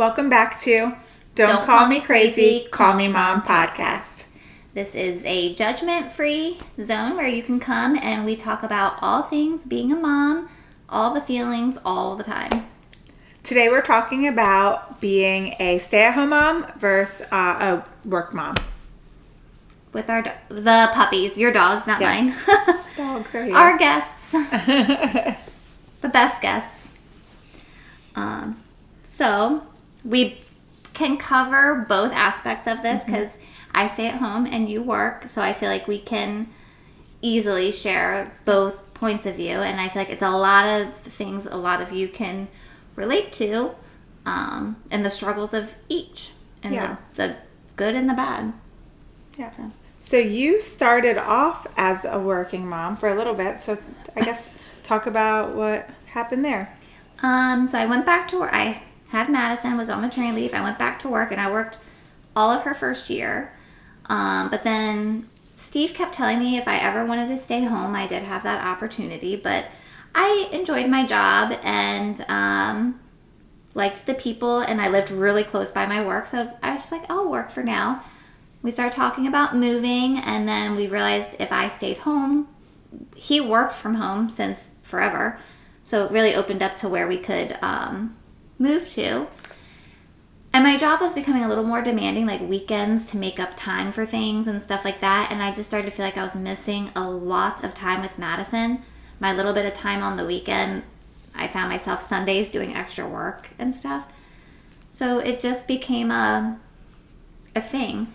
Welcome back to Don't Call Me Crazy, Call Me Mom podcast. This is a judgment-free zone where you can come and we talk about all things being a mom, all the feelings, all the time. Today we're talking about being a stay-at-home mom versus a work mom. With the puppies, your dogs, not mine. Dogs are here. Our guests. The best guests. So we can cover both aspects of this because I stay at home and you work. So I feel like we can easily share both points of view. And I feel like it's a lot of things a lot of you can relate to and the struggles of each. And the good and the bad. Yeah. So you started off as a working mom for a little bit. So I guess talk about what happened there. So I went back to work. I had Madison, was on maternity leave. I went back to work and I worked all of her first year. But then Steve kept telling me if I ever wanted to stay home, I did have that opportunity. But I enjoyed my job and liked the people, and I lived really close by my work. So I was just like, I'll work for now. We started talking about moving, and then we realized if I stayed home, he worked from home since forever. So it really opened up to where we could move to. And my job was becoming a little more demanding, like weekends to make up time for things and stuff like that. And I just started to feel like I was missing a lot of time with Madison. My little bit of time on the weekend, I found myself Sundays doing extra work and stuff. So it just became a thing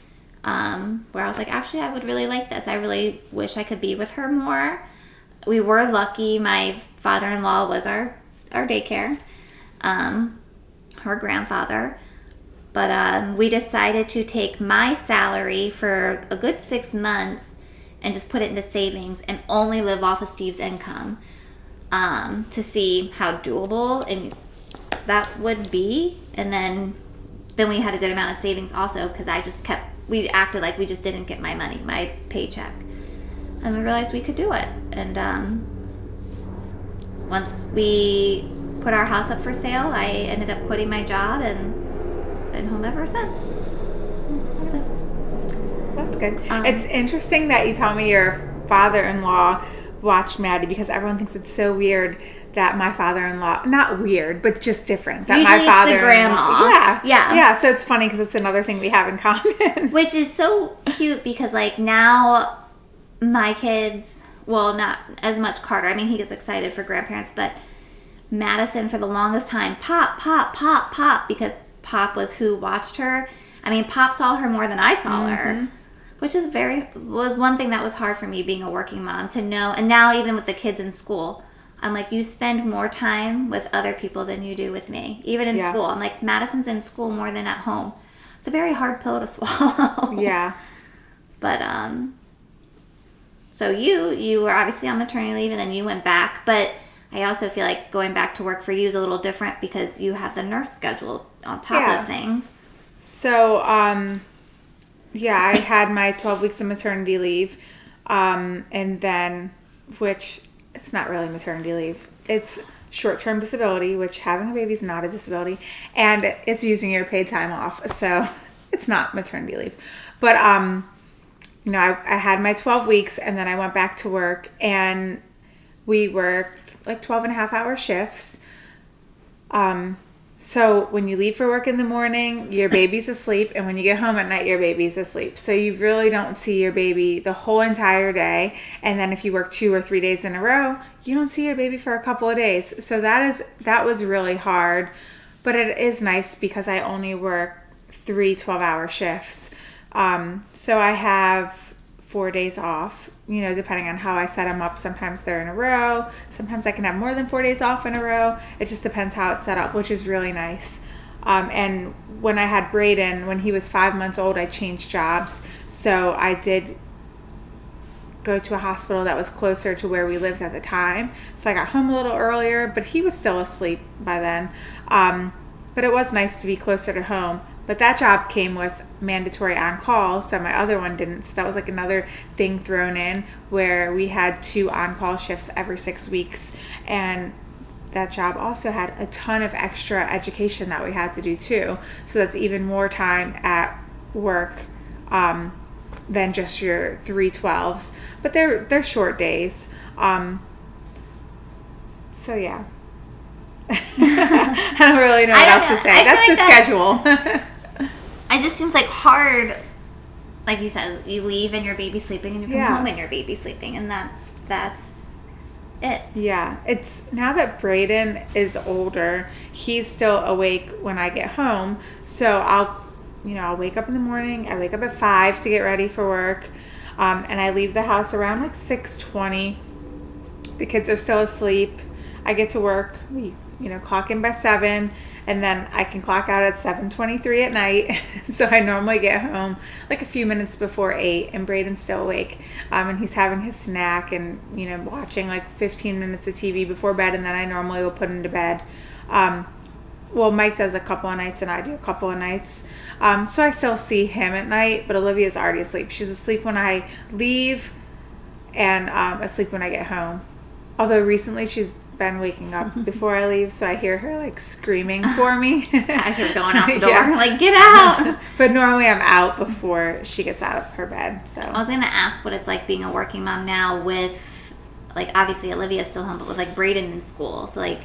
where I was like, actually, I would really like this. I really wish I could be with her more. We were lucky. My father-in-law was our daycare, her grandfather. But we decided to take my salary for a good 6 months and just put it into savings and only live off of Steve's income to see how doable and that would be. And then we had a good amount of savings also because we acted like we just didn't get my paycheck. And we realized we could do it. And once we put our house up for sale, I ended up quitting my job and been home ever since. That's it. That's good. It's interesting that you tell me your father-in-law watched Maddie because everyone thinks it's so weird that my father-in-law, not weird, but just different. That usually my father, it's the grandma. Yeah. So it's funny because it's another thing we have in common. Which is so cute because like now my kids, well, not as much Carter. I mean, he gets excited for grandparents, but Madison for the longest time, Pop, because Pop was who watched her. I mean, Pop saw her more than I saw her, which is was one thing that was hard for me being a working mom to know. And now even with the kids in school, I'm like, you spend more time with other people than you do with me. Even in school, I'm like, Madison's in school more than at home. It's a very hard pill to swallow. Yeah. But so you were obviously on maternity leave and then you went back, but I also feel like going back to work for you is a little different because you have the nurse schedule on top of things. So, I had my 12 weeks of maternity leave, and then, which it's not really maternity leave. It's short-term disability, which having a baby is not a disability, and it's using your paid time off, so it's not maternity leave. But, I had my 12 weeks, and then I went back to work, and we worked like 12.5-hour shifts. So when you leave for work in the morning, your baby's asleep, and when you get home at night, your baby's asleep. So you really don't see your baby the whole entire day. And then if you work 2 or 3 days in a row, you don't see your baby for a couple of days. So that was really hard, but it is nice because I only work 3 12-hour shifts. So I have 4 days off, depending on how I set them up. Sometimes they're in a row. Sometimes I can have more than 4 days off in a row. It just depends how it's set up, which is really nice. And when I had Braden, when he was 5 months old, I changed jobs. So I did go to a hospital that was closer to where we lived at the time. So I got home a little earlier, but he was still asleep by then. But it was nice to be closer to home. But that job came with mandatory on-calls that my other one didn't. So that was like another thing thrown in where we had 2 on-call shifts every 6 weeks. And that job also had a ton of extra education that we had to do too. So that's even more time at work than just your 312s. But they're short days. So yeah. I don't really know what else to say. That's the schedule. It just seems like hard. Like you said, you leave and your baby's sleeping, and you come home and your baby's sleeping, and that's it. Yeah, it's now that Brayden is older, he's still awake when I get home. So I'll wake up in the morning. I wake up at 5 to get ready for work, and I leave the house around like 6:20. The kids are still asleep. I get to work. We clock in by 7, and then I can clock out at 7:23 at night. So I normally get home like a few minutes before 8, and Brayden's still awake, and he's having his snack and watching like 15 minutes of TV before bed, and then I normally will put him to bed. Well, Mike does a couple of nights, and I do a couple of nights. So I still see him at night, but Olivia's already asleep. She's asleep when I leave, and asleep when I get home. Although recently she's been waking up before I leave, so I hear her like screaming for me. As you're going out the door, like, get out. But normally I'm out before she gets out of her bed. So I was gonna ask what it's like being a working mom now with, like, obviously Olivia's still home, but with like Brayden in school. So like,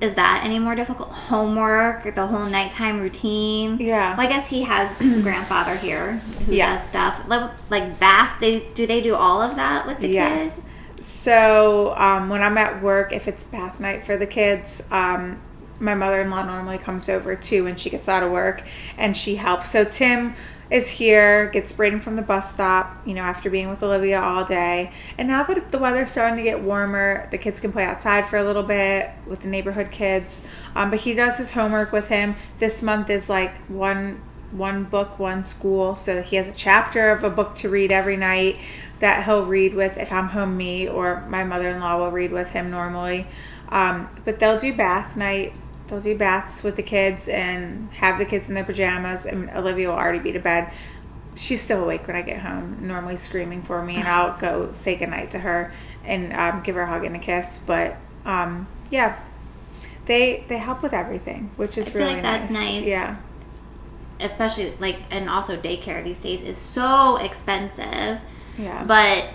is that any more difficult? Homework, the whole nighttime routine. Yeah. Well, I guess he has grandfather here who does stuff like bath. Do they do all of that with the kids? So when I'm at work, if it's bath night for the kids, my mother-in-law normally comes over too when she gets out of work, and she helps. So Tim is here, gets Brayden from the bus stop, after being with Olivia all day. And now that the weather's starting to get warmer, the kids can play outside for a little bit with the neighborhood kids. But he does his homework with him. This month is like one book, one school. So he has a chapter of a book to read every night that he'll read with, if I'm home, me or my mother-in-law will read with him normally. But they'll do bath night. They'll do baths with the kids and have the kids in their pajamas, and Olivia will already be to bed. She's still awake when I get home, normally screaming for me, and I'll go say goodnight to her and give her a hug and a kiss. But yeah, they help with everything, which is really nice. I feel like that's nice. Yeah. Especially and also daycare these days is so expensive. Yeah. But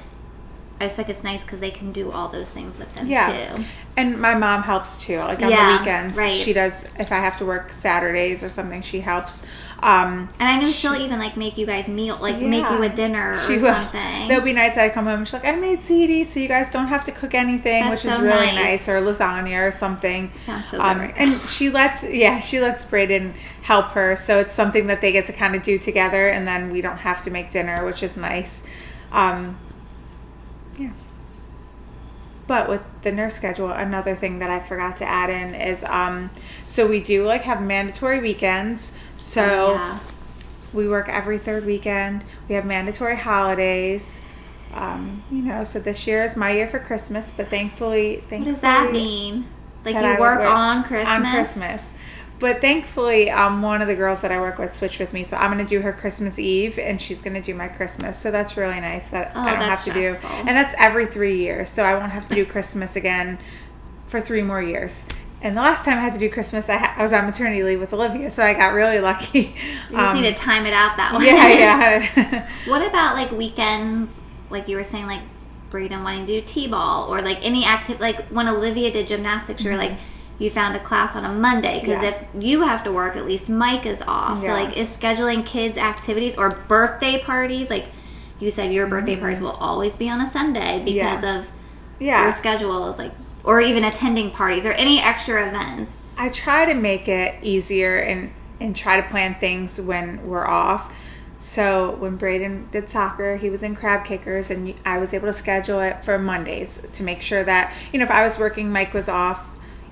I just think it's nice because they can do all those things with them too. And my mom helps too. Like on the weekends, she does. If I have to work Saturdays or something, she helps. And I know she'll even make you guys make you a dinner or something. There'll be nights I come home and she's like, I made ziti, so you guys don't have to cook anything, which is really nice. Or lasagna or something. Sounds so good. Right and she lets Brayden help her, so it's something that they get to kind of do together, and then we don't have to make dinner, which is nice. Yeah. But with the nurse schedule, another thing that I forgot to add in is so we do have mandatory weekends. So we work every third weekend. We have mandatory holidays. So this year is my year for Christmas, but thankfully what does that mean? You work on Christmas? On Christmas. But thankfully, one of the girls that I work with switched with me, so I'm going to do her Christmas Eve, and she's going to do my Christmas. So that's really nice that I don't have to do. And that's every 3 years, so I won't have to do Christmas again for 3 more years. And the last time I had to do Christmas, I was on maternity leave with Olivia, so I got really lucky. You just need to time it out that way. Yeah. What about weekends, like you were saying, Brayden wanting to do T-ball, or any activity, when Olivia did gymnastics, you're you found a class on a Monday, because if you have to work, at least Mike is off. So is scheduling kids activities or birthday parties, you said your birthday parties will always be on a Sunday because of your schedule is or even attending parties or any extra events. I try to make it easier and try to plan things when we're off. So when Brayden did soccer, he was in crab kickers, and I was able to schedule it for Mondays to make sure that if I was working, Mike was off.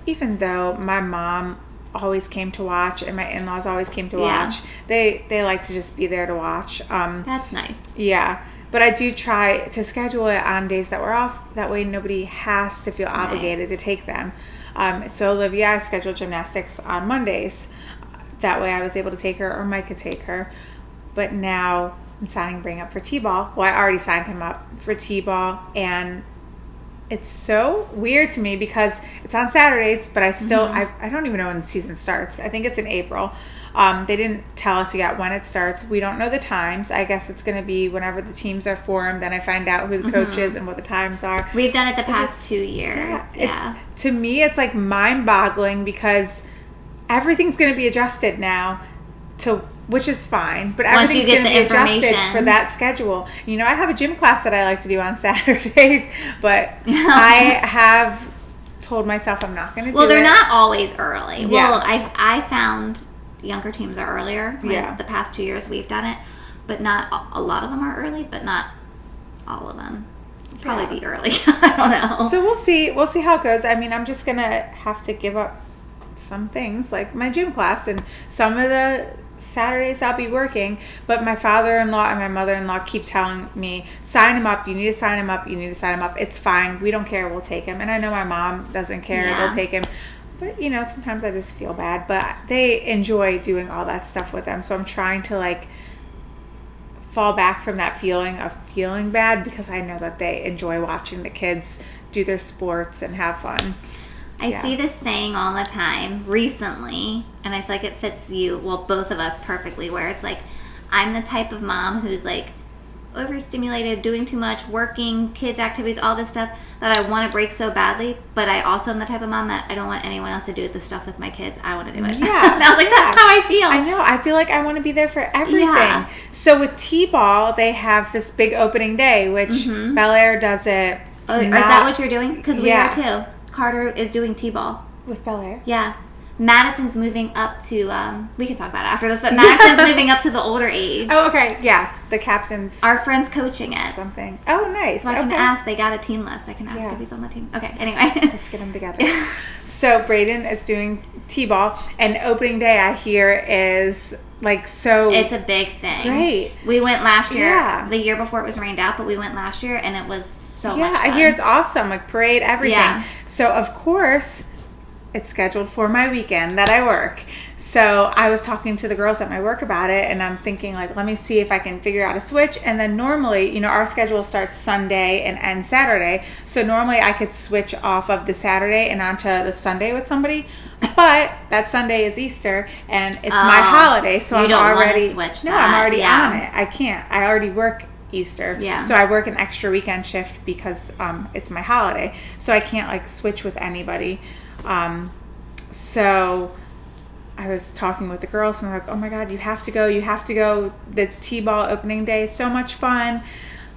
Even though my mom always came to watch and my in-laws always came to watch, they like to just be there to watch. That's nice. Yeah. But I do try to schedule it on days that we're off. That way nobody has to feel obligated to take them. So Olivia, I scheduled gymnastics on Mondays. That way I was able to take her, or Mike could take her. But now I'm signing Bring up for T-ball. Well, I already signed him up for T-ball, and it's so weird to me because it's on Saturdays, but I still, I don't even know when the season starts. I think it's in April. They didn't tell us yet when it starts. We don't know the times. I guess it's going to be whenever the teams are formed, then I find out who the coach is and what the times are. We've done it the past 2 years. Yeah. To me, it's like mind-boggling because everything's going to be adjusted now to, which is fine, but everything's going to be adjusted for that schedule. You know, I have a gym class that I like to do on Saturdays, but I have told myself I'm not going to do it. Well, they're not always early. Yeah. Well, I found younger teams are earlier. The past 2 years we've done it, but not a lot of them are early, but not all of them. Probably be early. I don't know. So we'll see how it goes. I mean, I'm just going to have to give up some things like my gym class, and some of the Saturdays I'll be working, but my father-in-law and my mother-in-law keep telling me, sign him up, you need to sign him up, you need to sign him up. It's fine. We don't care. We'll take him. And I know my mom doesn't care. They'll take him. But, you know, sometimes I just feel bad. But they enjoy doing all that stuff with them. So I'm trying to, like, fall back from that feeling of feeling bad because I know that they enjoy watching the kids do their sports and have fun. I see this saying all the time recently, and I feel like it fits you, well, both of us perfectly, where it's like, I'm the type of mom who's like overstimulated, doing too much, working, kids' activities, all this stuff that I want to break so badly, but I also am the type of mom that I don't want anyone else to do the stuff with my kids. I want to do it. Yeah. And I was like, that's how I feel. I know. I feel like I want to be there for everything. Yeah. So with T-ball, they have this big opening day, which Bel Air does it. Oh, is that what you're doing? Because we are too. Carter is doing T-ball. With Bel Air? Yeah. Madison's moving up to, we can talk about it after this, but Madison's moving up to the older age. Oh, okay. Yeah. The captain's. Our friend's coaching it. Something. Oh, nice. So I can ask, they got a team list. I can ask if he's on the team. Okay, anyway. Let's get them together. So Braden is doing T-ball, and opening day I hear is like so. It's a big thing. Great. We went last year, the year before it was rained out, but we went last year, and it was so much fun. Yeah, I hear it's awesome, like parade, everything. Yeah. So of course, it's scheduled for my weekend that I work. So I was talking to the girls at my work about it, and I'm thinking, like, let me see if I can figure out a switch. And then normally, you know, our schedule starts Sunday and ends Saturday. So normally I could switch off of the Saturday and onto the Sunday with somebody. But that Sunday is Easter, and it's my holiday. So I'm already switch that. No, I'm already on it. I can't. I already work Easter. Yeah. So I work an extra weekend shift because it's my holiday. So I can't, like, switch with anybody. So I was talking with the girls, and they're like, oh my God, you have to go. The T-ball opening day is so much fun.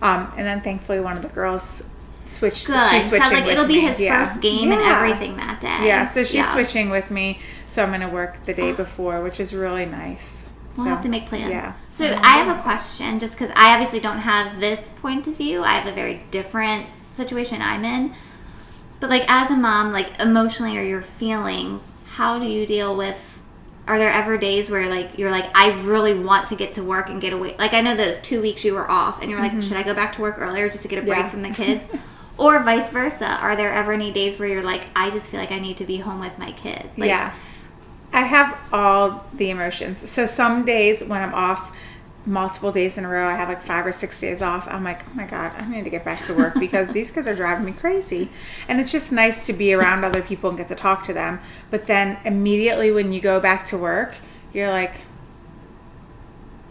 And then thankfully one of the girls switched. Good. She's switching sounds like with it'll me. be his first game and everything that day. Yeah, so she's switching with me. So I'm going to work the day before, which is really nice. We'll have to make plans. Yeah. So I have a question, just because I obviously don't have this point of view. I have a very different situation I'm in. But, like, as a mom, like, emotionally or your feelings, how do you deal with, are there ever days where, like, you're like, I really want to get to work and get away? Like, I know those 2 weeks you were off, and you're like, should I go back to work earlier just to get a break from the kids? Or vice versa. Are there ever any days where you're like, I just feel like I need to be home with my kids? Like, yeah. I have all the emotions. So some days when I'm off, multiple days in a row, I have like 5 or 6 days off, I'm like, oh my God, I need to get back to work because these kids are driving me crazy. And it's just nice to be around other people and get to talk to them. But then immediately when you go back to work, you're like,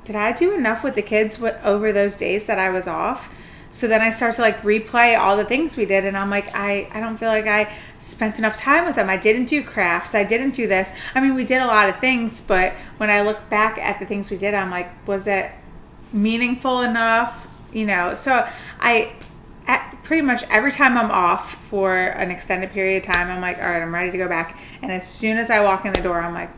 did I do enough with the kids over those days that I was off? So then I start to, like, replay all the things we did, and I'm like, I don't feel like I spent enough time with them. I didn't do crafts. I didn't do this. I mean, we did a lot of things, but when I look back at the things we did, I'm like, was it meaningful enough? You know, so pretty much every time I'm off for an extended period of time, I'm like, all right, I'm ready to go back. And as soon as I walk in the door, I'm like,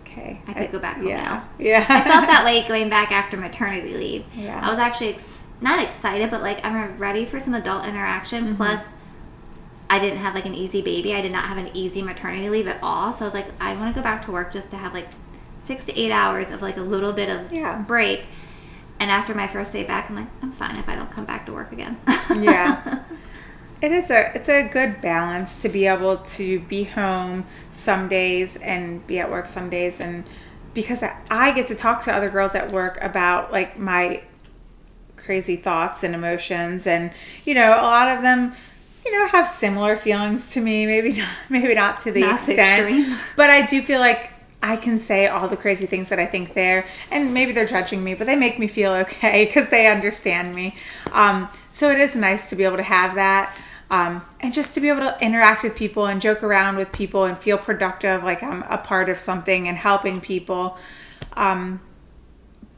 okay. I could go back home now. Yeah. I felt that way going back after maternity leave. Yeah. I was actually not excited, but, like, I'm ready for some adult interaction. Plus, I didn't have, like, an easy baby. I did not have an easy maternity leave at all. So I was like, I want to go back to work just to have, like, 6 to 8 hours of, like, a little bit of break. And after my first day back, I'm like, I'm fine if I don't come back to work again. Yeah. It's a good balance to be able to be home some days and be at work some days. And because I get to talk to other girls at work about, like, my crazy thoughts and emotions, and, you know, a lot of them have similar feelings to me. Maybe not to the Not the extent, extreme. but I do feel like I can say all the crazy things that I think there, and maybe they're judging me, but they make me feel okay because they understand me. So it is nice to be able to have that, and just to be able to interact with people and joke around with people and feel productive, like I'm a part of something and helping people.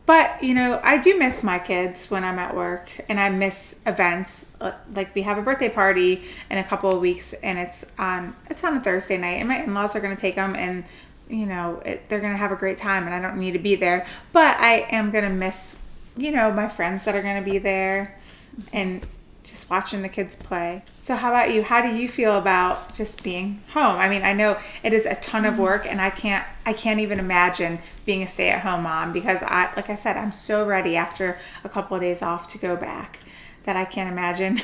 But, I do miss my kids when I'm at work, and I miss events. Like we have a birthday party in a couple of weeks, and it's on a Thursday night, and my in-laws are going to take them, and they're going to have a great time, and I don't need to be there. But I am going to miss, my friends that are going to be there, and just watching the kids play. So how about you? How do you feel about just being home? I mean, I know it is a ton of work, and I can't even imagine being a stay-at-home mom, because like I said, I'm so ready after a couple of days off to go back that I can't imagine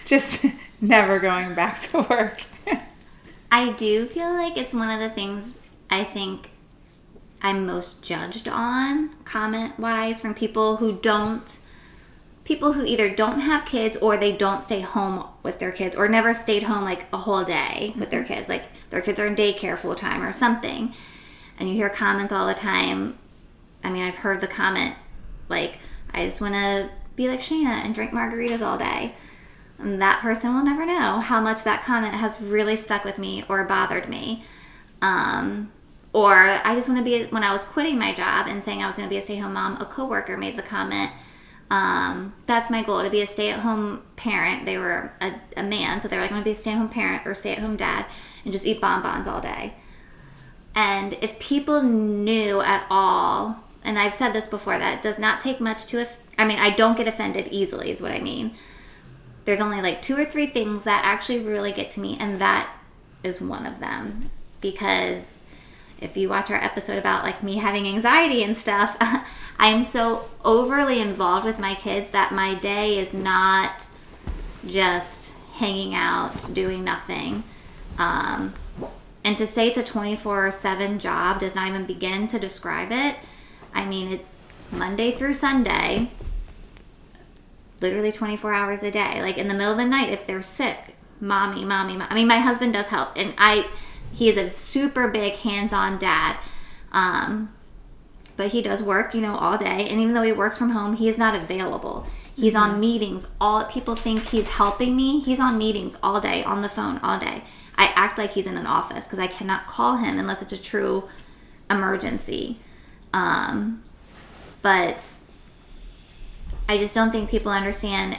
just never going back to work. I do feel like it's one of the things I think I'm most judged on, comment-wise, from people who either don't have kids or they don't stay home with their kids or never stayed home like a whole day with their kids. Like their kids are in daycare full time or something. And you hear comments all the time. I mean, I've heard the comment like, I just want to be like Shayna and drink margaritas all day. And that person will never know how much that comment has really stuck with me or bothered me. Or I just want to be, when I was quitting my job and saying I was going to be a stay-at-home mom, a coworker made the comment, that's my goal, to be a stay-at-home parent. They were a man, so they were like, I'm going to be a stay-at-home parent or stay-at-home dad and just eat bonbons all day. And if people knew at all, and I've said this before, that it does not take much I don't get offended easily is what I mean. There's only like 2 or 3 things that actually really get to me, and that is one of them. Because if you watch our episode about like me having anxiety and stuff, I am so overly involved with my kids that my day is not just hanging out, doing nothing. And to say it's a 24/7 job does not even begin to describe it. I mean, it's Monday through Sunday, literally 24 hours a day. Like in the middle of the night, if they're sick, mommy. I mean, my husband does help, and he is a super big hands-on dad. But he does work, all day. And even though he works from home, he is not available. He's on meetings. People think he's helping me. He's on meetings all day, on the phone all day. I act like he's in an office because I cannot call him unless it's a true emergency. But I just don't think people understand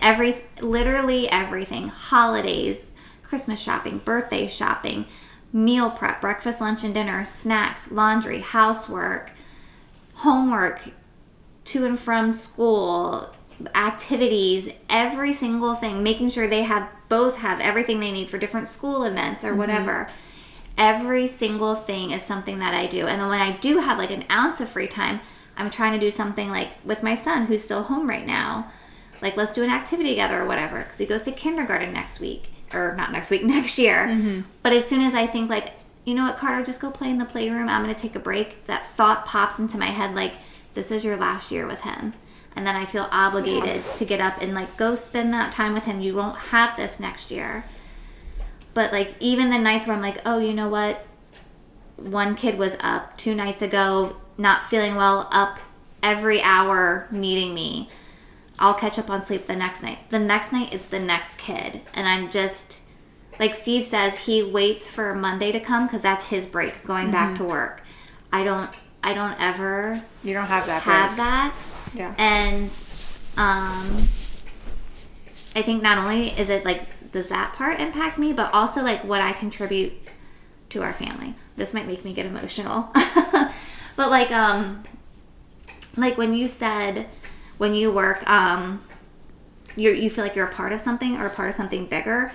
literally everything. Holidays, Christmas shopping, birthday shopping, meal prep, breakfast, lunch, and dinner, snacks, laundry, housework, homework, to and from school, activities, every single thing, making sure they both have everything they need for different school events or whatever. Every single thing is something that I do. And then when I do have like an ounce of free time, I'm trying to do something like with my son who's still home right now. Like, let's do an activity together or whatever, because he goes to kindergarten next week. Or not next week, next year. But as soon as I think like, you know what, Carter, just go play in the playroom, I'm going to take a break, that thought pops into my head like, this is your last year with him. And then I feel obligated to get up and like go spend that time with him. You won't have this next year. But like even the nights where I'm like, oh, you know what, one kid was up 2 nights ago, not feeling well, up every hour needing me, I'll catch up on sleep the next night. The next night it's the next kid. And I'm just, like Steve says, he waits for Monday to come because that's his break, going back to work. I don't ever... You don't have that have break. that. Yeah. And I think not only is it like, does that part impact me, but also like what I contribute to our family. This might make me get emotional. But like when you said when you work, you feel like you're a part of something or a part of something bigger.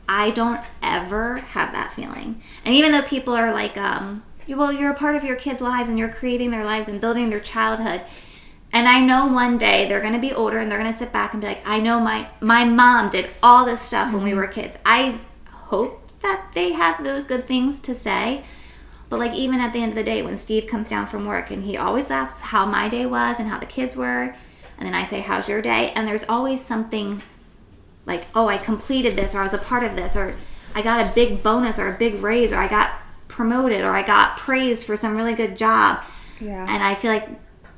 I don't ever have that feeling. And even though people are like, well, you're a part of your kids' lives and you're creating their lives and building their childhood. And I know one day they're going to be older and they're going to sit back and be like, I know my mom did all this stuff when we were kids. I hope that they have those good things to say. But like even at the end of the day, when Steve comes down from work and he always asks how my day was and how the kids were, and then I say, how's your day? And there's always something like, oh, I completed this, or I was a part of this, or I got a big bonus or a big raise, or I got promoted, or I got praised for some really good job. Yeah. And I feel like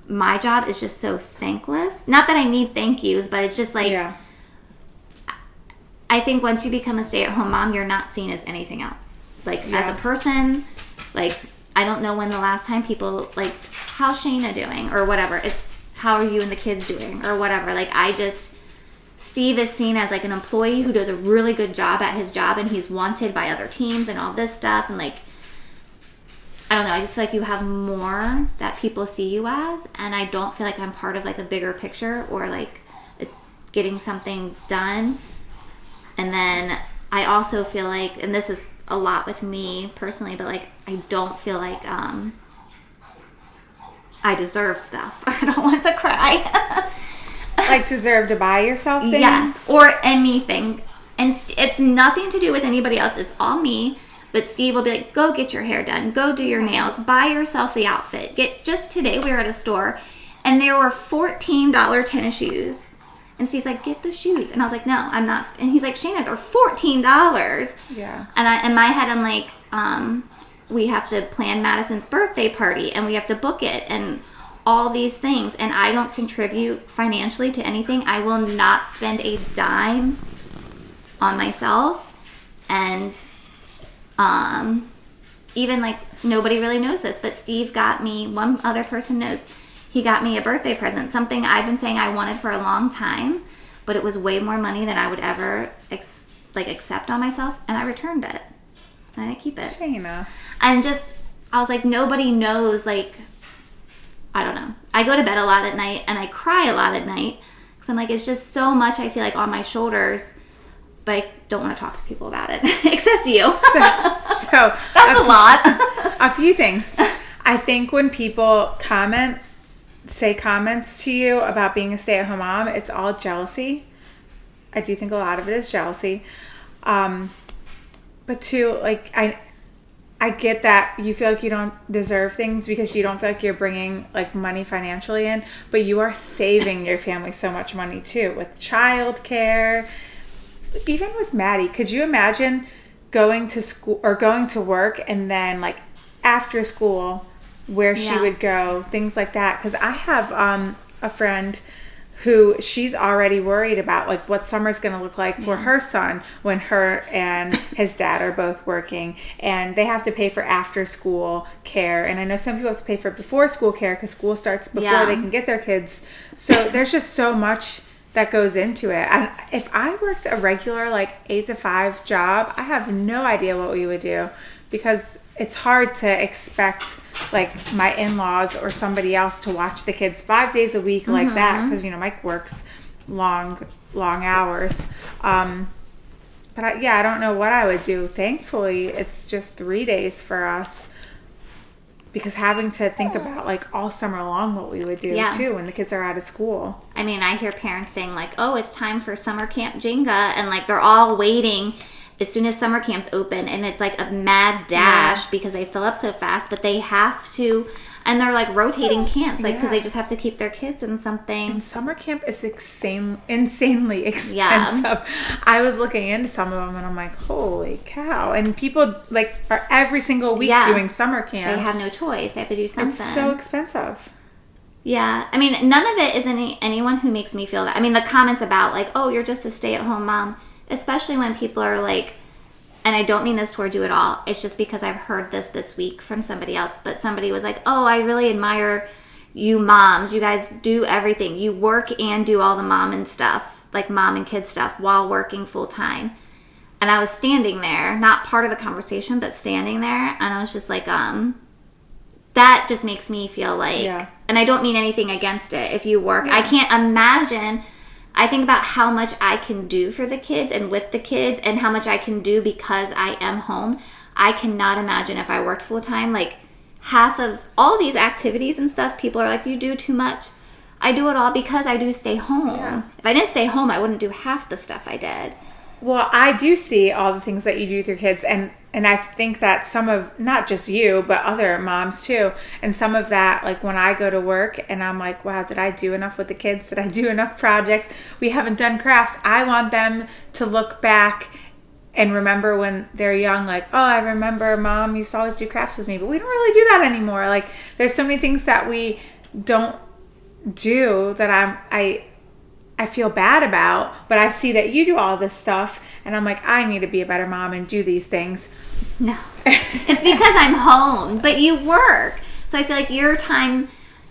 my job is just so thankless. Not that I need thank yous, but it's just like, Yeah. I think once you become a stay-at-home mom, you're not seen as anything else. Like, as a person, like, I don't know when the last time people, like, how's Shayna doing, or whatever. It's, how are you and the kids doing, or whatever. Like, Steve is seen as, like, an employee who does a really good job at his job, and he's wanted by other teams and all this stuff, and, like, I don't know, I just feel like you have more that people see you as, and I don't feel like I'm part of, like, a bigger picture, or, like, getting something done. And then I also feel like, and this is a lot with me personally, but, like, I don't feel like I deserve stuff. I don't want to cry. Like, deserve to buy yourself things? Yes, or anything. And it's nothing to do with anybody else. It's all me. But Steve will be like, go get your hair done. Go do your nails. Buy yourself the outfit. Just today we were at a store, and there were $14 tennis shoes. And Steve's like, get the shoes. And I was like, no, I'm not. And he's like, Shayna, they're $14. Yeah. And in my head, I'm like, we have to plan Madison's birthday party, and we have to book it, and all these things. And I don't contribute financially to anything. I will not spend a dime on myself. And even, like, nobody really knows this, but Steve got me, one other person knows, he got me a birthday present, something I've been saying I wanted for a long time, but it was way more money than I would ever accept on myself, and I returned it. And I didn't keep it. Shayna. And I was like, nobody knows, like, I don't know. I go to bed a lot at night, and I cry a lot at night, because I'm like, it's just so much, I feel like, on my shoulders, but I don't want to talk to people about it, except you. So that's a lot. A few things. I think when people say comments to you about being a stay-at-home mom, it's all jealousy. I do think a lot of it is jealousy. But two, like, I get that you feel like you don't deserve things because you don't feel like you're bringing, like, money financially in, but you are saving your family so much money too, with childcare. Even with Maddie, could you imagine going to school or going to work, and then, like, after school, where she would go, things like that? Because I have a friend who, she's already worried about, like, what summer's going to look like for her son when her and his dad are both working, and they have to pay for after school care. And I know some people have to pay for before school care because school starts before they can get their kids. So there's just so much that goes into it. And if I worked a regular, like, 8 to 5 job, I have no idea what we would do, because it's hard to expect, like, my in-laws or somebody else to watch the kids 5 days a week like that, because, you know, Mike works long hours. But I don't know what I would do. Thankfully, it's just 3 days for us, because having to think about, like, all summer long what we would do too when the kids are out of school. I mean, I hear parents saying, like, oh, it's time for summer camp Jenga, and, like, they're all waiting as soon as summer camps open, and it's like a mad dash because they fill up so fast, but they have to, and they're, like, rotating camps, like, because they just have to keep their kids in something. And summer camp is insanely expensive. I was looking into some of them, and I'm like, holy cow. And people, like, are every single week doing summer camps. They have no choice. They have to do something. It's so expensive. Yeah. I mean, none of it is anyone who makes me feel that. I mean, the comments about, like, oh, you're just a stay-at-home mom, especially when people are like, and I don't mean this toward you at all, it's just because I've heard this week from somebody else, but somebody was like, oh, I really admire you moms. You guys do everything. You work and do all the mom and stuff, like mom and kid stuff, while working full time. And I was standing there, not part of the conversation, but standing there, and I was just like, that just makes me feel like, and I don't mean anything against it if you work. I can't imagine. I think about how much I can do for the kids and with the kids, and how much I can do because I am home. I cannot imagine if I worked full time, like, half of all these activities and stuff, people are like, you do too much. I do it all because I do stay home. Yeah. If I didn't stay home, I wouldn't do half the stuff I did. Well, I do see all the things that you do with your kids, and And I think that some of, not just you, but other moms too, and some of that, like when I go to work and I'm like, wow, did I do enough with the kids? Did I do enough projects? We haven't done crafts. I want them to look back and remember when they're young, like, oh, I remember Mom used to always do crafts with me, but we don't really do that anymore. Like, there's so many things that we don't do that I feel bad about, but I see that you do all this stuff, and I'm like, I need to be a better mom and do these things. No. It's because I'm home, but you work. So I feel like your time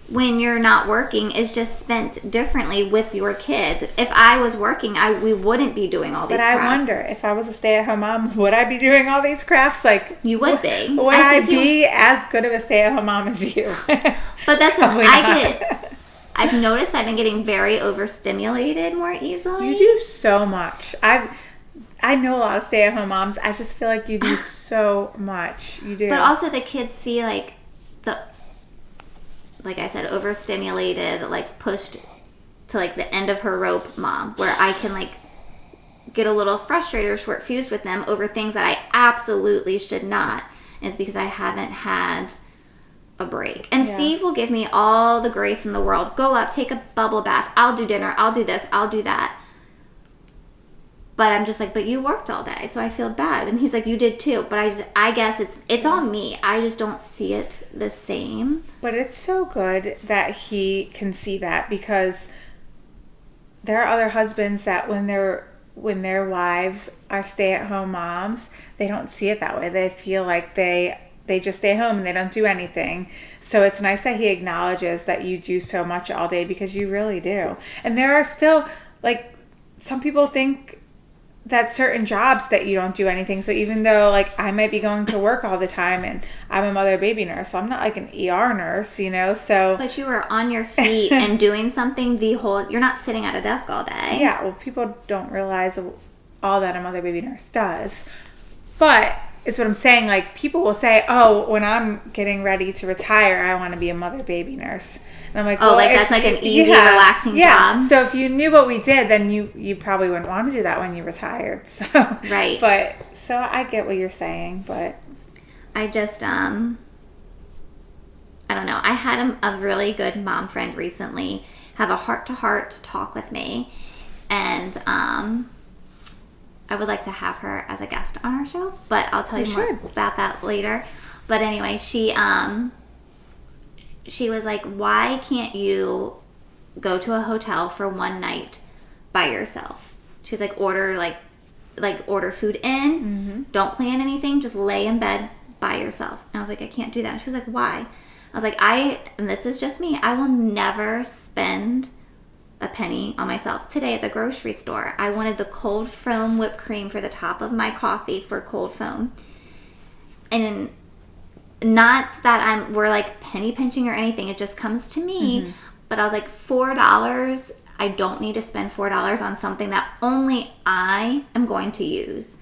when you're not working is just spent differently with your kids. If I was working, we wouldn't be doing all these crafts. But I wonder, if I was a stay-at-home mom, would I be doing all these crafts? Like, you would be. Would I be as good of a stay-at-home mom as you? But that's I've noticed I've been getting very overstimulated more easily. You do so much. I know a lot of stay-at-home moms. I just feel like you do so much. You do. But also the kids see like I said, overstimulated, like pushed to like the end of her rope mom, where I can like get a little frustrated or short fused with them over things that I absolutely should not. And it's because I haven't had a break. And yeah. Steve will give me all the grace in the world. Go up, take a bubble bath. I'll do dinner. I'll do this. I'll do that. But I'm just like, but you worked all day, so I feel bad. And he's like, you did too. But I guess it's on me. I just don't see it the same. But it's so good that he can see that, because there are other husbands that when their wives are stay-at-home moms, they don't see it that way. They feel like they just stay home and they don't do anything. So it's nice that he acknowledges that you do so much all day, because you really do. And there are still, like, some people think that certain jobs that you don't do anything. So even though, like, I might be going to work all the time and I'm a mother baby nurse, so I'm not like an ER nurse, you know, so. But you are on your feet and doing something you're not sitting at a desk all day. Yeah, well, people don't realize all that a mother baby nurse does. But it's what I'm saying, like, people will say, oh, when I'm getting ready to retire, I want to be a mother baby nurse. And I'm like, oh, well, like that's like an easy, relaxing job. So if you knew what we did, then you probably wouldn't want to do that when you retired. So right. But so I get what you're saying, but I just I don't know. I had a really good mom friend recently have a heart-to-heart talk with me, and I would like to have her as a guest on our show, but I'll tell you more about that later. But anyway, she was like, why can't you go to a hotel for one night by yourself? She's like, order food in, mm-hmm. Don't plan anything, just lay in bed by yourself. And I was like, I can't do that. And she was like, why? I was like, and this is just me, I will never spend a penny on myself. Today at the grocery store, I wanted the cold foam whipped cream for the top of my coffee for cold foam. And not that we're like penny pinching or anything, it just comes to me. Mm-hmm. But I was like, $4, I don't need to spend $4 on something that only I am going to use.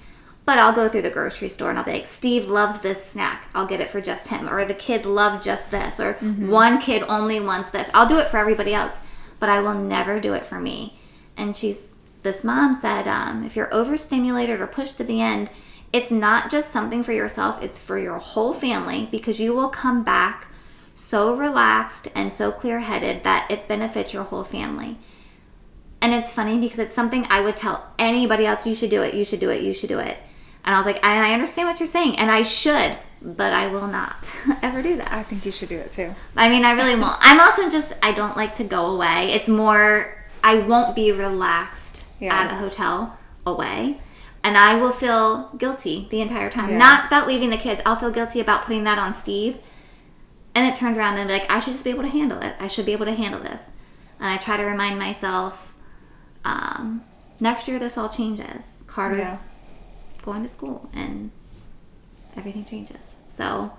But I'll go through the grocery store and I'll be like, Steve loves this snack, I'll get it for just him. Or the kids love just this. Or mm-hmm. One kid only wants this. I'll do it for everybody else, but I will never do it for me. And this mom said, if you're overstimulated or pushed to the end, it's not just something for yourself, it's for your whole family, because you will come back so relaxed and so clear-headed that it benefits your whole family. And it's funny because it's something I would tell anybody else, you should do it, you should do it, you should do it. And I was like, and I understand what you're saying, and I should, but I will not ever do that. I think you should do it too. I mean, I really won't. I'm also I don't like to go away. It's more, I won't be relaxed at a hotel away. And I will feel guilty the entire time. Yeah. Not about leaving the kids. I'll feel guilty about putting that on Steve. And it turns around and be like, I should just be able to handle it. I should be able to handle this. And I try to remind myself, next year this all changes. Carter's going to school and everything changes. So.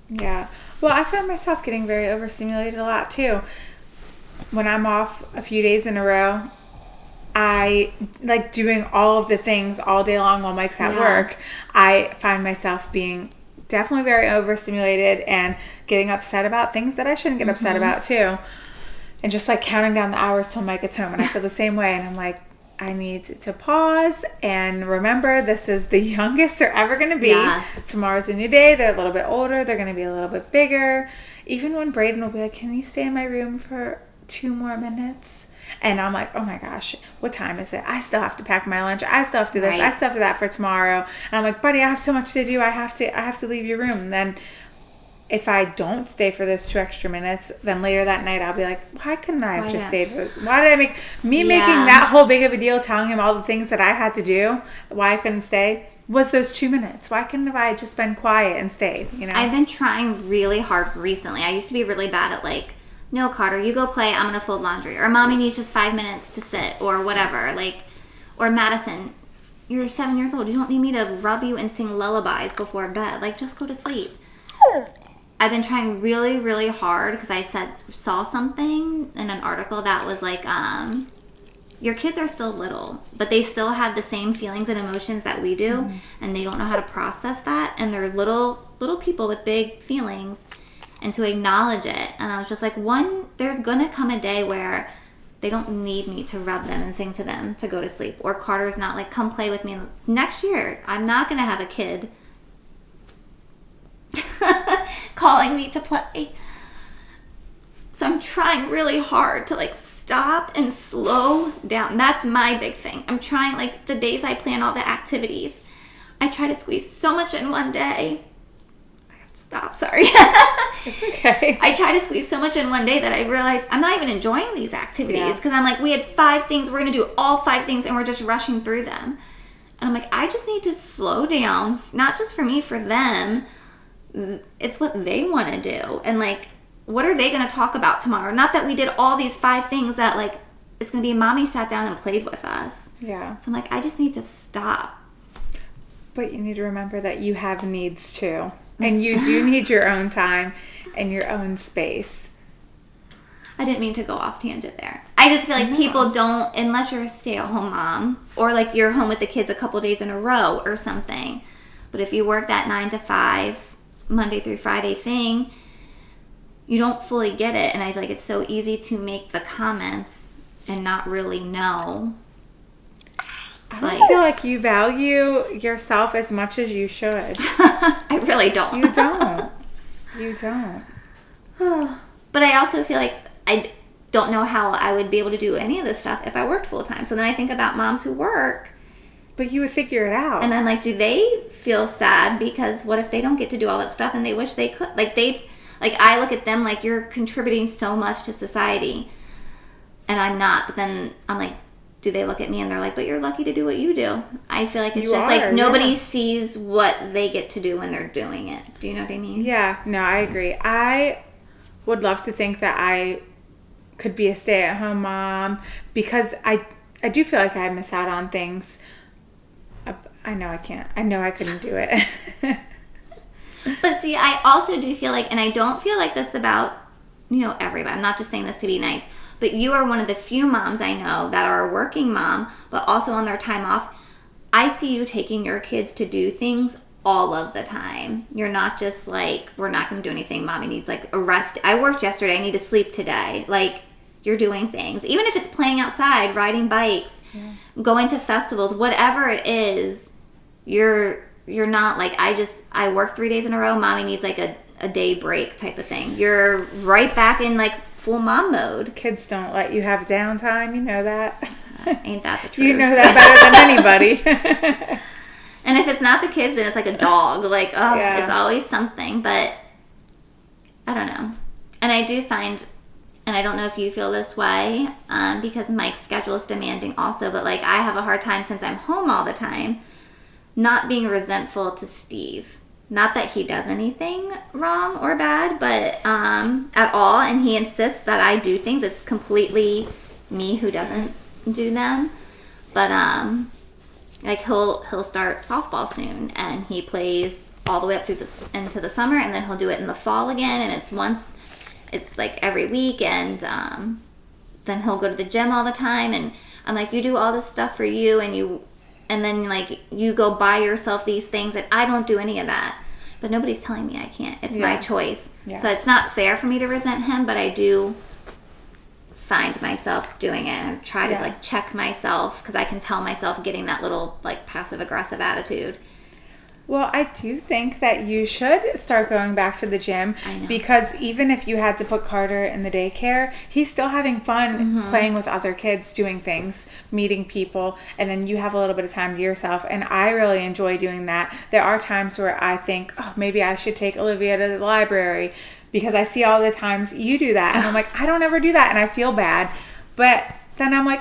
Yeah. Well, I find myself getting very overstimulated a lot too. When I'm off a few days in a row, I like doing all of the things all day long while Mike's at work. I find myself being definitely very overstimulated and getting upset about things that I shouldn't get upset about too. And just like counting down the hours till Mike gets home. And I feel the same way. And I'm like, I need to pause and remember this is the youngest they're ever going to be. Yes. Tomorrow's a new day. They're a little bit older. They're going to be a little bit bigger. Even when Brayden will be like, can you stay in my room for 2 more minutes? And I'm like, oh my gosh, what time is it? I still have to pack my lunch. I still have to do this. Right. I still have to do that for tomorrow. And I'm like, buddy, I have so much to do. I have to leave your room. And then if I don't stay for those 2 extra minutes, then later that night I'll be like, why couldn't I have just stayed for this? Why did I make making that whole big of a deal, telling him all the things that I had to do, why I couldn't stay, was those 2 minutes. Why couldn't I just been quiet and stayed, you know? I've been trying really hard recently. I used to be really bad at like, no, Carter, you go play, I'm going to fold laundry. Or Mommy needs just 5 minutes to sit or whatever. Like, or Madison, you're 7 years old. You don't need me to rub you and sing lullabies before bed. Like, just go to sleep. I've been trying really, really hard because I saw something in an article that was like, your kids are still little, but they still have the same feelings and emotions that we do, and they don't know how to process that, and they're little people with big feelings, and to acknowledge it. And I was just like, there's gonna come a day where they don't need me to rub them and sing to them to go to sleep, or Carter's not like, come play with me. Next year, I'm not gonna have a kid calling me to play. So I'm trying really hard to like stop and slow down. That's my big thing. I'm trying, like the days I plan all the activities, I try to squeeze so much in one day. I have to stop, sorry. It's okay. I try to squeeze so much in one day that I realize I'm not even enjoying these activities because I'm like, we had 5 things, we're going to do all 5 things and we're just rushing through them. And I'm like, I just need to slow down, not just for me, for them. It's what they want to do. And like, what are they going to talk about tomorrow? Not that we did all these 5 things that like, it's going to be Mommy sat down and played with us. Yeah. So I'm like, I just need to stop. But you need to remember that you have needs too. And you do need your own time and your own space. I didn't mean to go off tangent there. I just feel like people don't, unless you're a stay-at-home mom or like you're home with the kids a couple days in a row or something. But if you work that 9 to 5, Monday through Friday thing, you don't fully get it. And I feel like it's so easy to make the comments and not really know. I feel like you value yourself as much as you should. I really don't. You don't. You don't. But I also feel like I don't know how I would be able to do any of this stuff if I worked full time. So then I think about moms who work. But you would figure it out. And I'm like, do they feel sad because what if they don't get to do all that stuff and they wish they could? Like I look at them like, you're contributing so much to society and I'm not. But then I'm like, do they look at me and they're like, but you're lucky to do what you do? I feel like it's like nobody sees what they get to do when they're doing it. Do you know what I mean? Yeah, no, I agree. I would love to think that I could be a stay-at-home mom because I do feel like I miss out on things. I know I can't. I know I couldn't do it. But see, I also do feel like, and I don't feel like this about, everybody. I'm not just saying this to be nice, but you are one of the few moms I know that are a working mom, but also on their time off. I see you taking your kids to do things all of the time. You're not just like, we're not going to do anything. Mommy needs like a rest. I worked yesterday. I need to sleep today. Like, you're doing things. Even if it's playing outside, riding bikes, going to festivals, whatever it is, you're not like, I work 3 days in a row. Mommy needs like a day break type of thing. You're right back in like full mom mode. Kids don't let you have downtime. You know that. Ain't that the truth? You know that better than anybody. And if it's not the kids, then it's like a dog. Like, It's always something. But I don't know. And I do find, and I don't know if you feel this way, because Mike's schedule is demanding also, but like I have a hard time since I'm home all the time, not being resentful to Steve. Not that he does anything wrong or bad, but at all. And he insists that I do things. It's completely me who doesn't do them. But like he'll start softball soon, and he plays all the way up through into the summer, and then he'll do it in the fall again, and it's like every week, and then he'll go to the gym all the time, and I'm like, you do all this stuff for you, and then like you go buy yourself these things, and I don't do any of that. But nobody's telling me I can't. It's my choice. Yeah. So it's not fair for me to resent him, but I do find myself doing it. And I try to like check myself because I can tell myself getting that little like passive aggressive attitude. Well, I do think that you should start going back to the gym because even if you had to put Carter in the daycare, he's still having fun playing with other kids, doing things, meeting people, and then you have a little bit of time to yourself. And I really enjoy doing that. There are times where I think, oh, maybe I should take Olivia to the library because I see all the times you do that. And I'm like, I don't ever do that. And I feel bad. But then I'm like,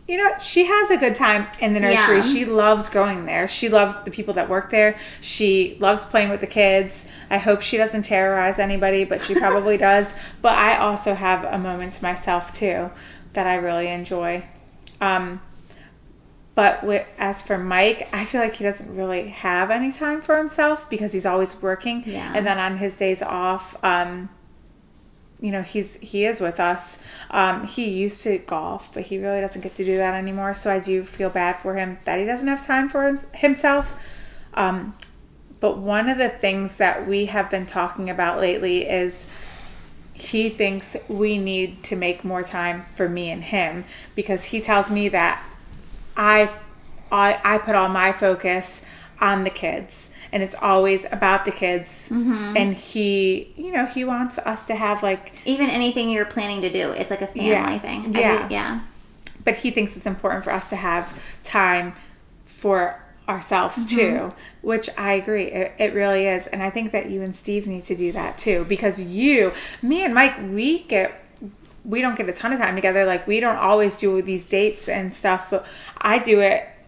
you know, she has a good time in the nursery. Yeah. She loves going there. She loves the people that work there. She loves playing with the kids. I hope she doesn't terrorize anybody, but she probably does. But I also have a moment to myself, too, that I really enjoy. But as for Mike, I feel like he doesn't really have any time for himself because he's always working. Yeah. And then on his days off, you know, he is with us. He used to golf, but he really doesn't get to do that anymore. So I do feel bad for him that he doesn't have time for himself. But one of the things that we have been talking about lately is he thinks we need to make more time for me and him because he tells me that I put all my focus on the kids. And it's always about the kids. Mm-hmm. And he, you know, he wants us to have like... Even anything you're planning to do, it's like a family thing. Yeah. But he thinks it's important for us to have time for ourselves too, which I agree. It really is. And I think that you and Steve need to do that too. Because me and Mike, we don't get a ton of time together. Like we don't always do these dates and stuff, but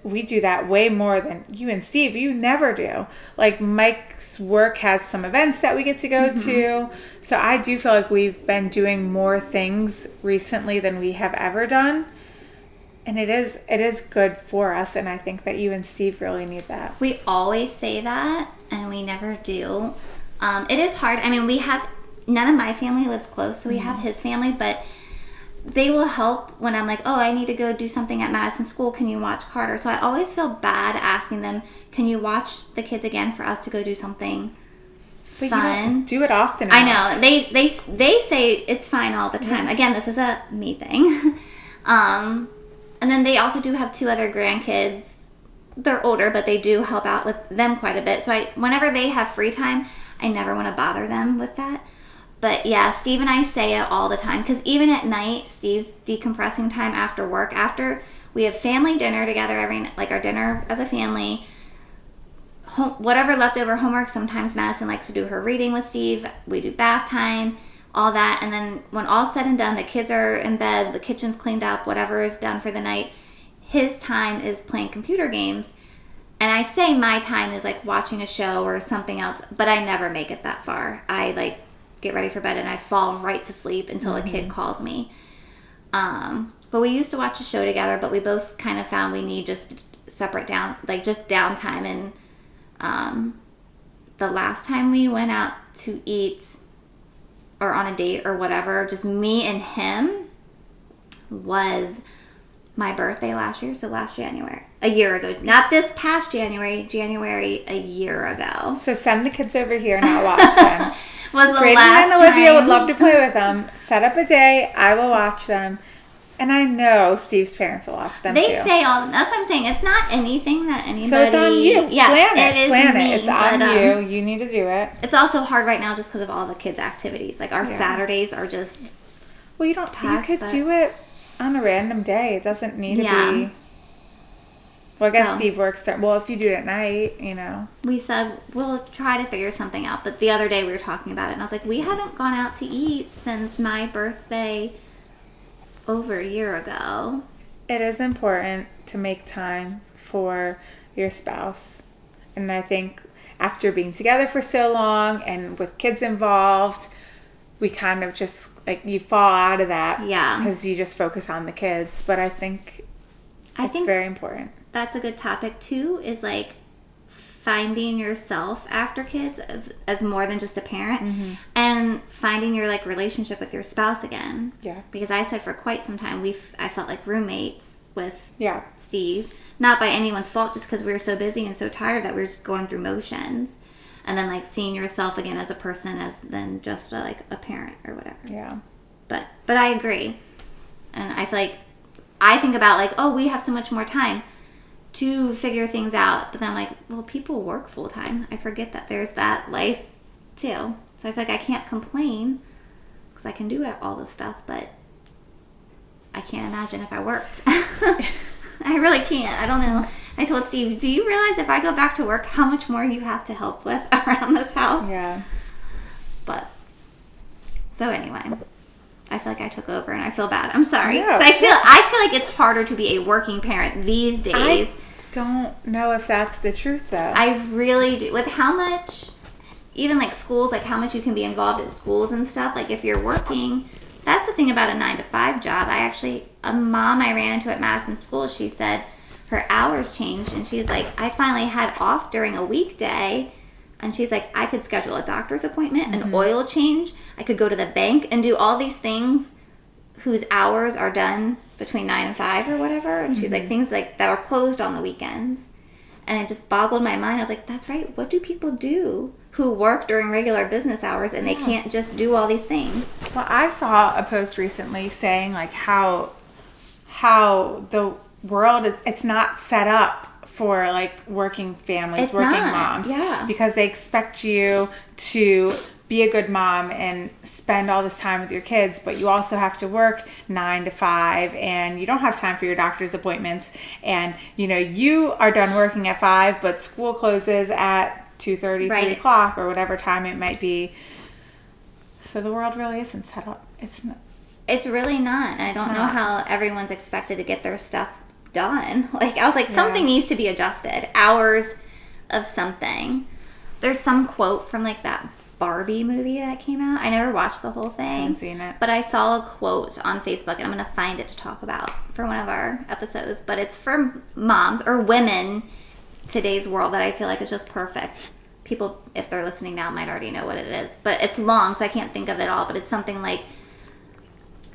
we do that way more than you and Steve. You never do. Like Mike's work has some events that we get to go to. So I do feel like we've been doing more things recently than we have ever done. And it is good for us. And I think that you and Steve really need that. We always say that and we never do. It is hard. I mean, none of my family lives close. So we have his family, but they will help when I'm like, oh, I need to go do something at Madison School. Can you watch Carter? So I always feel bad asking them, can you watch the kids again for us to go do something fun? You don't do it often enough. I know. They say it's fine all the time. Yeah. Again, this is a me thing. And then they also do have 2 other grandkids. They're older, but they do help out with them quite a bit. So whenever they have free time, I never want to bother them with that. But yeah, Steve and I say it all the time because even at night, Steve's decompressing time after work. After we have family dinner together every night, like our dinner as a family, whatever leftover homework. Sometimes Madison likes to do her reading with Steve. We do bath time, all that, and then when all's said and done, the kids are in bed, the kitchen's cleaned up, whatever is done for the night. His time is playing computer games. And I say my time is like watching a show or something else, but I never make it that far. I like get ready for bed and I fall right to sleep until a kid calls me. But we used to watch a show together, but we both kind of found we need just separate just downtime. And the last time we went out to eat or on a date or whatever, just me and him, was my birthday last year. So last January, a year ago, not this past January a year ago. So send the kids over here and I'll watch them. Was the Brayden last and Olivia time. would love to play with them. Set up a day. I will watch them. And I know Steve's parents will watch them They too. say that's what I'm saying. It's not anything that anybody... So it's on you. Yeah, Plan it. It is Plan me, it. It's on you. You need to do it. It's also hard right now just because of all the kids' activities. Like our Saturdays are just... Well, you could do it on a random day. It doesn't need to be... Well, I guess Steve works... Well, if you do it at night, you know. We said we'll try to figure something out. But the other day we were talking about it, and I was like, we haven't gone out to eat since my birthday over a year ago. It is important to make time for your spouse. And I think after being together for so long and with kids involved, we kind of just, like, you fall out of that. Yeah. Because you just focus on the kids. But I think it's very important. That's a good topic too, is like finding yourself after kids as more than just a parent, and finding your like relationship with your spouse again. Yeah. Because I said for quite some time I felt like roommates with Steve, not by anyone's fault, just because we were so busy and so tired that we were just going through motions, and then like seeing yourself again as a person as then just like a parent or whatever. Yeah. But I agree. And I feel like I think about like, oh, we have so much more time to figure things out. But then I'm like, well, people work full time. I forget that there's that life too. So I feel like I can't complain because I can do all this stuff, but I can't imagine if I worked. I really can't. I don't know. I told Steve, do you realize if I go back to work, how much more you have to help with around this house? Yeah. But, so anyway, I feel like I took over and I feel bad. I'm sorry. No. 'Cause I feel like it's harder to be a working parent these days. I don't know if that's the truth, though. I really do. With how much, even like schools, like how much you can be involved at schools and stuff. Like if you're working, that's the thing about a 9-to-5 job. A mom I ran into at Madison School, she said her hours changed, and she's like, I finally had off during a weekday, and she's like, I could schedule a doctor's appointment, an oil change, I could go to the bank and do all these things whose hours are done between 9 and 5 or whatever, and she's like, things like that are closed on the weekends. And it just boggled my mind. I was like, that's right, what do people do who work during regular business hours and they can't just do all these things? Well, I saw a post recently saying like how the world, it's not set up for like working families, It's working not, moms. yeah. Because they expect you to be a good mom and spend all this time with your kids, but you also have to work 9 to 5 and you don't have time for your doctor's appointments. And, you are done working at 5, but school closes at 2:30, 3 o'clock or whatever time it might be. So the world really isn't set up. It's really not. I don't know how everyone's expected to get their stuff done. Like, I was like, something needs to be adjusted. Hours of something. There's some quote from like that Barbie movie that came out. I never watched the whole thing. I haven't seen it. But I saw a quote on Facebook, and I'm going to find it to talk about for one of our episodes. But it's for moms or women, today's world, that I feel like is just perfect. People, if they're listening now, might already know what it is. But it's long, so I can't think of it all. But it's something like,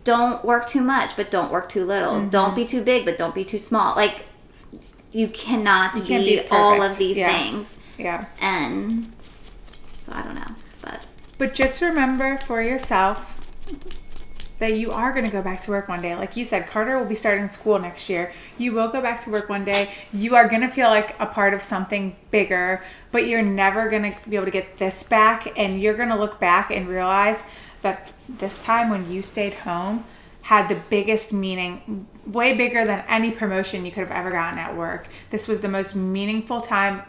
don't work too much, but don't work too little. Mm-hmm. Don't be too big, but don't be too small. Like, you cannot be all of these things. Yeah. And so I don't know. But just remember for yourself that you are going to go back to work one day. Like you said, Carter will be starting school next year. You will go back to work one day. You are going to feel like a part of something bigger, but you're never going to be able to get this back. And you're going to look back and realize that this time when you stayed home had the biggest meaning, way bigger than any promotion you could have ever gotten at work. This was the most meaningful time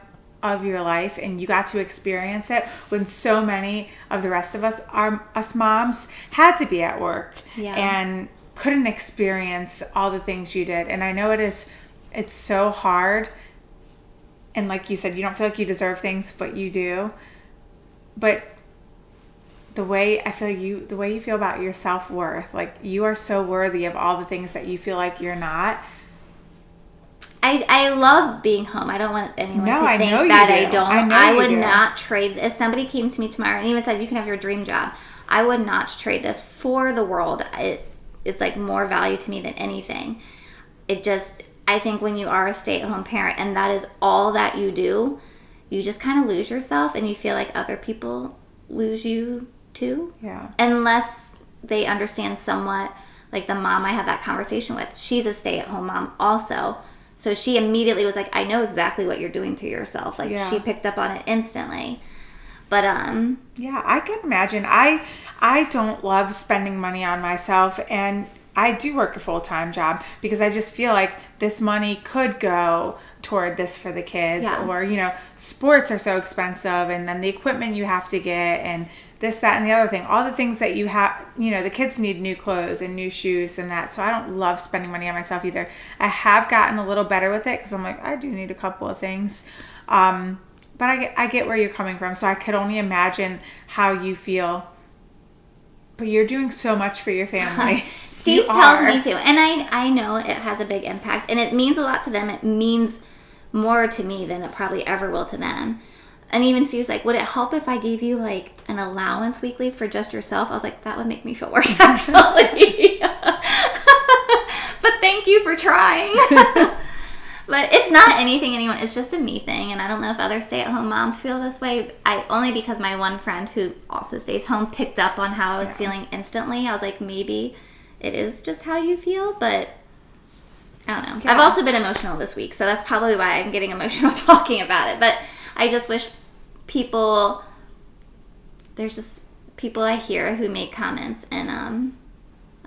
of your life, and you got to experience it when so many of the rest of us moms had to be at work and couldn't experience all the things you did. And I know it's so hard, and like you said, you don't feel like you deserve things, but you do. But the way you feel about your self-worth, like you are so worthy of all the things that you feel like you're not. I love being home. I don't want anyone to think that I don't. I would do. not trade. If somebody came to me tomorrow and even said, you can have your dream job, I would not trade this for the world. It's like more value to me than anything. I think when you are a stay-at-home parent and that is all that you do, you just kind of lose yourself and you feel like other people lose you too. Yeah. Unless they understand somewhat, like the mom I had that conversation with, she's a stay-at-home mom also. So she immediately was like, I know exactly what you're doing to yourself. Like, she picked up on it instantly. But, yeah, I can imagine. I don't love spending money on myself, and I do work a full-time job because I just feel like this money could go toward this for the kids. Or, sports are so expensive, and then the equipment you have to get, and this, that, and the other thing. All the things that you have, the kids need new clothes and new shoes and that. So I don't love spending money on myself either. I have gotten a little better with it because I'm like, I do need a couple of things. But I get where you're coming from. So I could only imagine how you feel. But you're doing so much for your family. Steve tells me to. And I know it has a big impact. And it means a lot to them. It means more to me than it probably ever will to them. And even Steve's like, would it help if I gave you like an allowance weekly for just yourself? I was like, that would make me feel worse actually. But thank you for trying. But it's not anyone. It's just a me thing. And I don't know if other stay-at-home moms feel this way. Only because my one friend who also stays home picked up on how I was feeling instantly. I was like, maybe it is just how you feel, but I don't know. Yeah. I've also been emotional this week, so that's probably why I'm getting emotional talking about it. But I just wish there's just people I hear who make comments, and I'm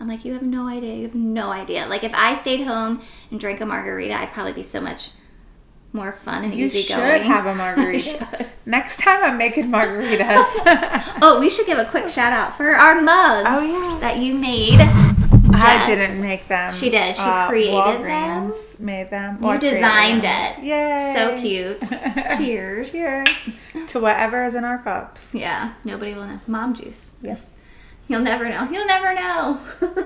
like, you have no idea. Like, if I stayed home and drank a margarita, I'd probably be so much more fun and easygoing. You should have a margarita. Next time I'm making margaritas. Oh, we should give a quick shout out for our mugs that you made. I didn't make them. She did. She created Walgreens them. Made them. You designed it. Yay. So cute. Cheers. Cheers to whatever is in our cups. Yeah. Nobody will know. Mom juice. Yeah. You'll never know. You'll never know.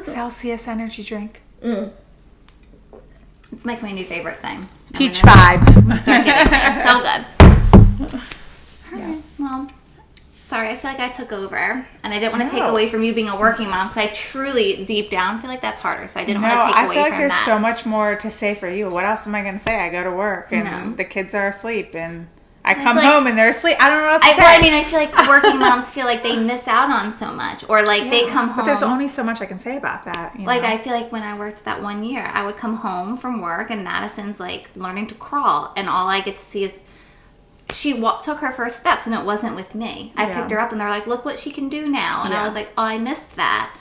Celsius energy drink. It's like my new favorite thing. Peach vibe. Start getting it. So good. All right. Well, sorry. I feel like I took over, and I didn't want to take away from you being a working mom, because I truly, deep down, feel like that's harder. So I didn't want to take away from that. I feel like there's so much more to say for you. What else am I going to say? I go to work, and the kids are asleep, and I come home and they're asleep. I don't know what else to say. Well, I mean, I feel like working moms feel like they miss out on so much, or like they come home. But there's only so much I can say about that. You know? I feel like when I worked that 1 year, I would come home from work and Madison's like learning to crawl, and all I get to see is she took her first steps, and it wasn't with me. I picked her up, and they're like, "Look what she can do now," and I was like, "Oh, I missed that."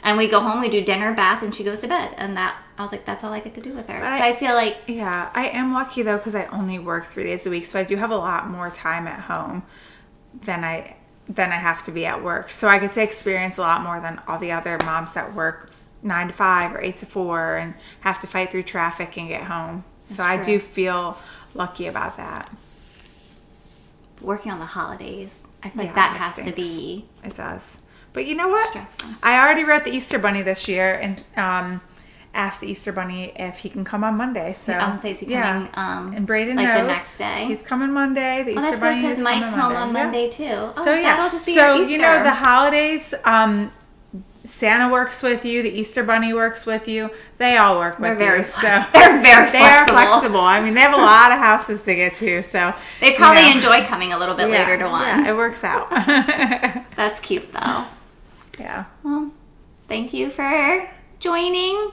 And we go home, we do dinner, bath, and she goes to bed, and I was like, that's all I get to do with her. So I feel like... Yeah, I am lucky, though, because I only work 3 days a week, so I do have a lot more time at home than I have to be at work. So I get to experience a lot more than all the other moms that work 9 to 5 or 8 to 4 and have to fight through traffic and get home. So I do feel lucky about that. Working on the holidays, I feel like that has to be... It does. But you know what? Stressful. I already wrote the Easter Bunny this year and asked the Easter Bunny if he can come on Monday. So is he coming? And Braden like knows the next day. He's coming Monday. The Easter Bunny is coming Monday. Mike's home on Monday too. Oh, so that'll just be your Easter. You know the holidays. Santa works with you. The Easter Bunny works with you. They all work with you. They're very flexible. They are flexible. I mean, they have a lot of houses to get to, so they probably enjoy coming a little bit later to one. Yeah, it works out. That's cute though. Yeah. Well, thank you for joining.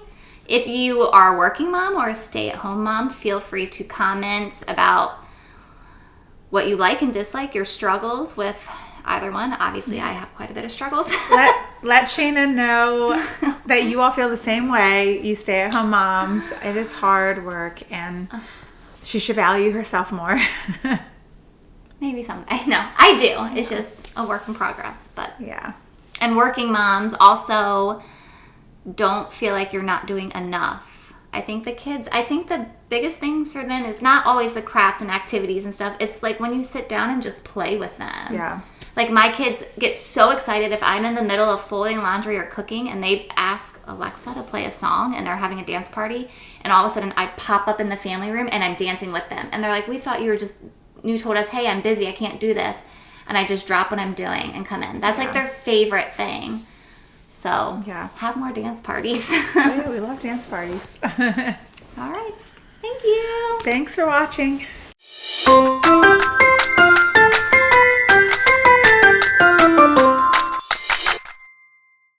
If you are a working mom or a stay-at-home mom, feel free to comment about what you like and dislike, your struggles with either one. Obviously, I have quite a bit of struggles. Let Shayna know that you all feel the same way. You stay-at-home moms. It is hard work, and she should value herself more. Maybe someday. No, I do. It's just a work in progress. But yeah. And working moms also don't feel like you're not doing enough. I think the biggest thing for them is not always the crafts and activities and stuff. It's like when you sit down and just play with them. Yeah. Like my kids get so excited if I'm in the middle of folding laundry or cooking and they ask Alexa to play a song and they're having a dance party, and all of a sudden I pop up in the family room and I'm dancing with them. And they're like, we thought you told us, hey, I'm busy, I can't do this. And I just drop what I'm doing and come in. That's like their favorite thing. So have more dance parties. Yeah, we love dance parties. All right. Thank you. Thanks for watching.